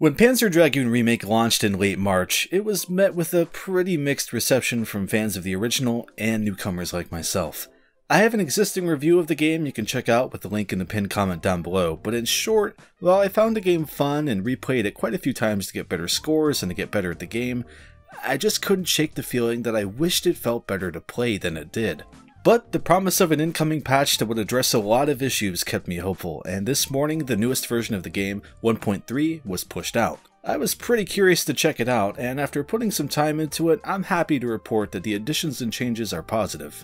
When Panzer Dragoon Remake launched in late March, it was met with a pretty mixed reception from fans of the original and newcomers like myself. I have an existing review of the game you can check out with the link in the pinned comment down below, but in short, while I found the game fun and replayed it quite a few times to get better scores and to get better at the game, I just couldn't shake the feeling that I wished it felt better to play than it did. But the promise of an incoming patch that would address a lot of issues kept me hopeful, and this morning the newest version of the game, 1.3, was pushed out. I was pretty curious to check it out, and after putting some time into it, I'm happy to report that the additions and changes are positive.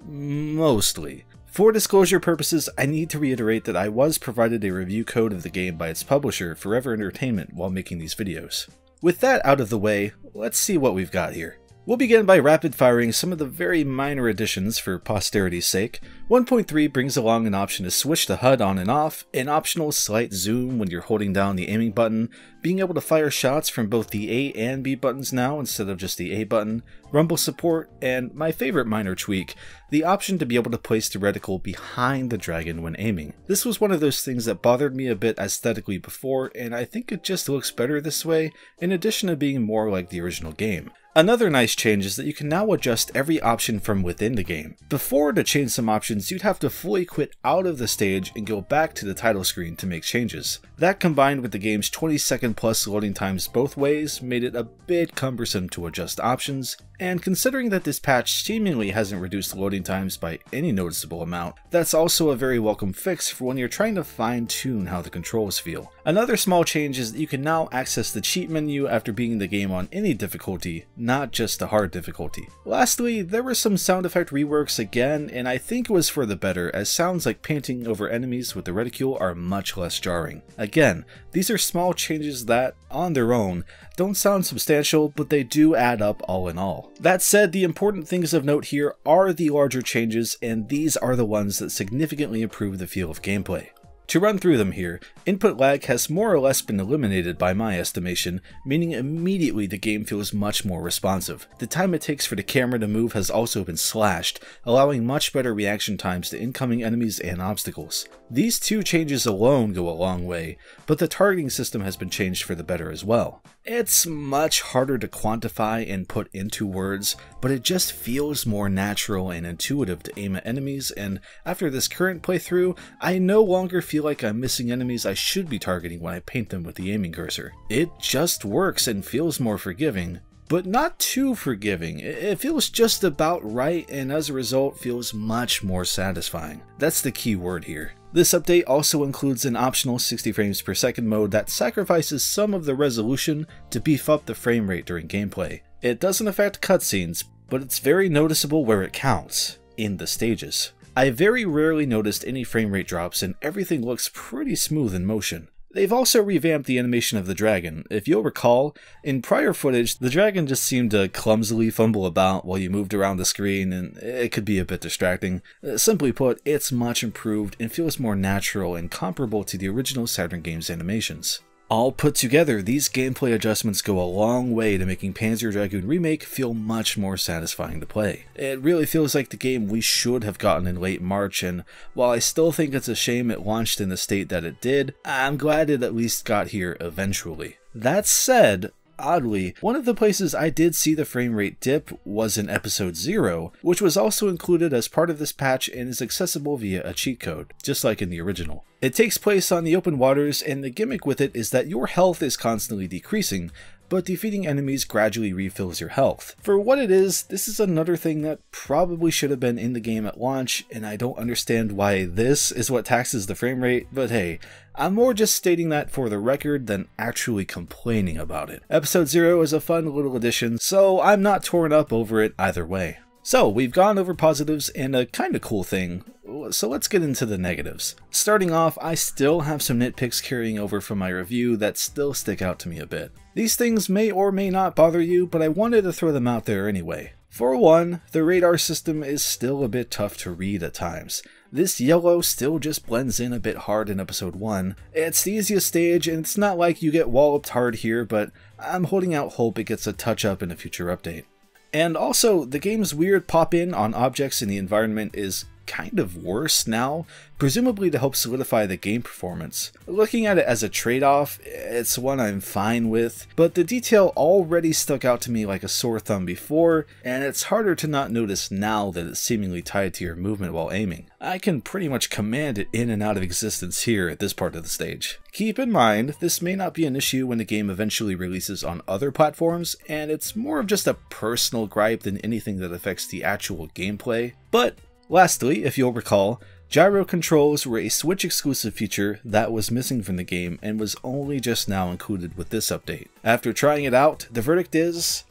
Mostly. For disclosure purposes, I need to reiterate that I was provided a review code of the game by its publisher, Forever Entertainment, while making these videos. With that out of the way, let's see what we've got here. We'll begin by rapid firing some of the very minor additions for posterity's sake. 1.3 brings along an option to switch the HUD on and off, an optional slight zoom when you're holding down the aiming button, being able to fire shots from both the A and B buttons now instead of just the A button, rumble support, and my favorite minor tweak, the option to be able to place the reticle behind the dragon when aiming. This was one of those things that bothered me a bit aesthetically before, and I think it just looks better this way, in addition to being more like the original game. Another nice change is that you can now adjust every option from within the game. Before, to change some options, you'd have to fully quit out of the stage and go back to the title screen to make changes. That, combined with the game's 20-second plus loading times both ways, made it a bit cumbersome to adjust options, and considering that this patch seemingly hasn't reduced loading times by any noticeable amount, that's also a very welcome fix for when you're trying to fine-tune how the controls feel. Another small change is that you can now access the cheat menu after beating the game on any difficulty, not just the hard difficulty. Lastly, there were some sound effect reworks again, and I think it was for the better, as sounds like painting over enemies with the reticule are much less jarring. Again, these are small changes that, on their own, don't sound substantial, but they do add up all in all. That said, the important things of note here are the larger changes, and these are the ones that significantly improve the feel of gameplay. To run through them here, input lag has more or less been eliminated by my estimation, meaning immediately the game feels much more responsive. The time it takes for the camera to move has also been slashed, allowing much better reaction times to incoming enemies and obstacles. These two changes alone go a long way, but the targeting system has been changed for the better as well. It's much harder to quantify and put into words, but it just feels more natural and intuitive to aim at enemies, and after this current playthrough, I no longer feel like I'm missing enemies I should be targeting when I paint them with the aiming cursor. It just works and feels more forgiving, but not too forgiving. It feels just about right, and as a result feels much more satisfying. That's the key word here. This update also includes an optional 60 frames per second mode that sacrifices some of the resolution to beef up the frame rate during gameplay. It doesn't affect cutscenes, but it's very noticeable where it counts, in the stages. I very rarely noticed any frame rate drops, and everything looks pretty smooth in motion. They've also revamped the animation of the dragon. If you'll recall, in prior footage, the dragon just seemed to clumsily fumble about while you moved around the screen, and it could be a bit distracting. Simply put, it's much improved and feels more natural and comparable to the original Saturn game's animations. All put together, these gameplay adjustments go a long way to making Panzer Dragoon Remake feel much more satisfying to play. It really feels like the game we should have gotten in late March, and while I still think it's a shame it launched in the state that it did, I'm glad it at least got here eventually. That said, oddly, one of the places I did see the frame rate dip was in episode 0, which was also included as part of this patch and is accessible via a cheat code, just like in the original. It takes place on the open waters, and the gimmick with it is that your health is constantly decreasing, but defeating enemies gradually refills your health. For what it is, this is another thing that probably should have been in the game at launch, and I don't understand why this is what taxes the frame rate, but hey, I'm more just stating that for the record than actually complaining about it. Episode 0 is a fun little addition, so I'm not torn up over it either way. So, we've gone over positives and a kinda cool thing, so let's get into the negatives. Starting off, I still have some nitpicks carrying over from my review that still stick out to me a bit. These things may or may not bother you, but I wanted to throw them out there anyway. For one, the radar system is still a bit tough to read at times. This yellow still just blends in a bit hard in episode 1. It's the easiest stage, and it's not like you get walloped hard here, but I'm holding out hope it gets a touch up in a future update. And also, the game's weird pop-in on objects in the environment is kind of worse now, presumably to help solidify the game performance. Looking at it as a trade-off, it's one I'm fine with, but the detail already stuck out to me like a sore thumb before, and it's harder to not notice now that it's seemingly tied to your movement while aiming. I can pretty much command it in and out of existence here at this part of the stage. Keep in mind, this may not be an issue when the game eventually releases on other platforms, and it's more of just a personal gripe than anything that affects the actual gameplay. But lastly, if you'll recall, gyro controls were a Switch exclusive feature that was missing from the game and was only just now included with this update. After trying it out, the verdict is,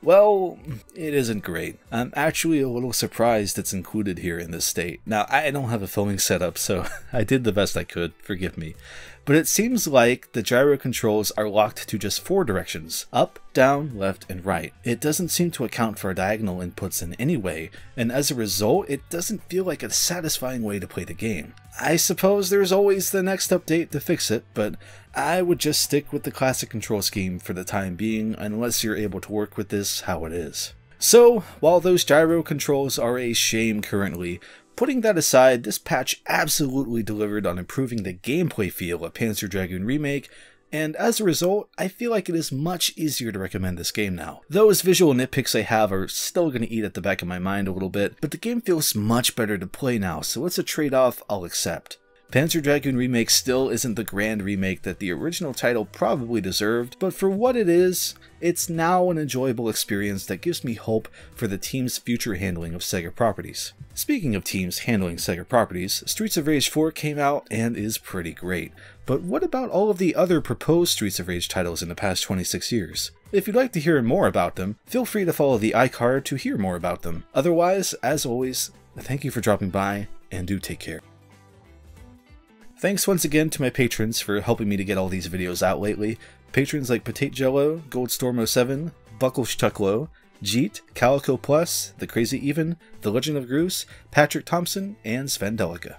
well, it isn't great. I'm actually a little surprised it's included here in this state. Now, I don't have a filming setup, so I did the best I could, forgive me. But it seems like the gyro controls are locked to just 4 directions: up, down, left, and right. It doesn't seem to account for diagonal inputs in any way, and as a result, it doesn't feel like a satisfying way to play the game. I suppose there's always the next update to fix it, but I would just stick with the classic control scheme for the time being unless you're able to work with this how it is. So, while those gyro controls are a shame currently, putting that aside, this patch absolutely delivered on improving the gameplay feel of Panzer Dragoon Remake, and as a result, I feel like it is much easier to recommend this game now. Those visual nitpicks I have are still going to eat at the back of my mind a little bit, but the game feels much better to play now, so it's a trade-off I'll accept. Panzer Dragoon Remake still isn't the grand remake that the original title probably deserved, but for what it is, it's now an enjoyable experience that gives me hope for the team's future handling of Sega properties. Speaking of teams handling Sega properties, Streets of Rage 4 came out and is pretty great, but what about all of the other proposed Streets of Rage titles in the past 26 years? If you'd like to hear more about them, feel free to follow the iCard to hear more about them. Otherwise, as always, thank you for dropping by, and do take care. Thanks once again to my patrons for helping me to get all these videos out lately. Patrons like Potato Jello, Goldstormo7, Buckleshtucklow, Jeet, Calico Plus, The Crazy Even, The Legend of Groose, Patrick Thompson, and Sven Delica.